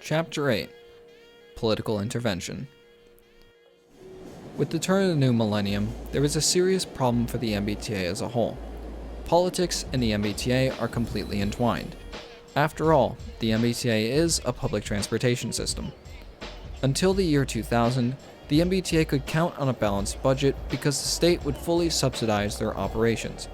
Chapter 8: Political Intervention. With the turn of the new millennium, there was a serious problem for the MBTA as a whole. Politics and the MBTA are completely entwined. After all, the MBTA is a public transportation system. Until the year 2000, the MBTA could count on a balanced budget because the state would fully subsidize their operations.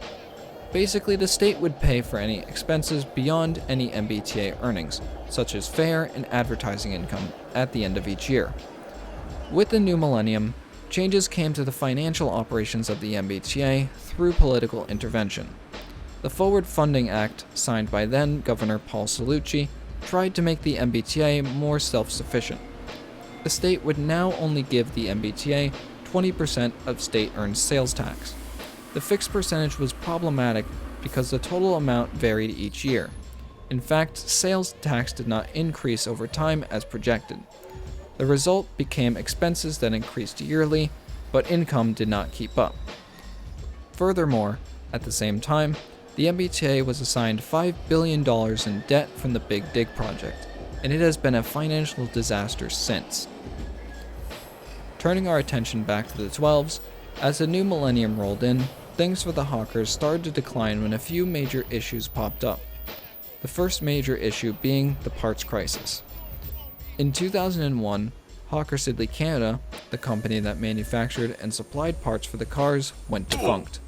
Basically, the state would pay for any expenses beyond any MBTA earnings, such as fare and advertising income, at the end of each year. With the new millennium, changes came to the financial operations of the MBTA through political intervention. The Forward Funding Act, signed by then Governor Paul Cellucci, tried to make the MBTA more self-sufficient. The state would now only give the MBTA 20% of state-earned sales tax. The fixed percentage was problematic because the total amount varied each year. In fact, sales tax did not increase over time as projected. The result became expenses that increased yearly, but income did not keep up. Furthermore, at the same time, the MBTA was assigned $5 billion in debt from the Big Dig project, and it has been a financial disaster since. Turning our attention back to the 12s, as the new millennium rolled in, things for the hawkers started to decline when a few major issues popped up. The first major issue being the parts crisis. In 2001, Hawker Siddeley Canada, the company that manufactured and supplied parts for the cars, went defunct.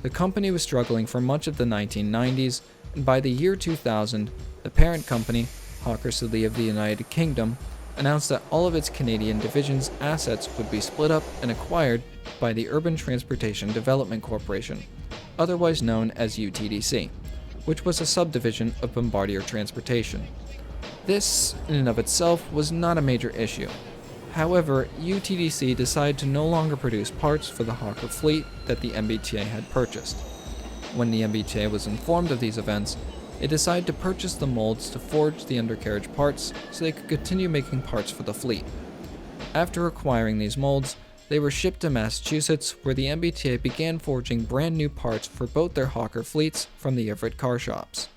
The company was struggling for much of the 1990s, and by the year 2000, the parent company, Hawker Siddeley of the United Kingdom, announced that all of its Canadian division's assets would be split up and acquired by the Urban Transportation Development Corporation, otherwise known as UTDC, which was a subdivision of Bombardier Transportation. This, in and of itself, was not a major issue. However, UTDC decided to no longer produce parts for the Hawker fleet that the MBTA had purchased. When the MBTA was informed of these events, it decided to purchase the molds to forge the undercarriage parts so they could continue making parts for the fleet. After acquiring these molds, they were shipped to Massachusetts, where the MBTA began forging brand new parts for both their Hawker fleets from the Everett car shops.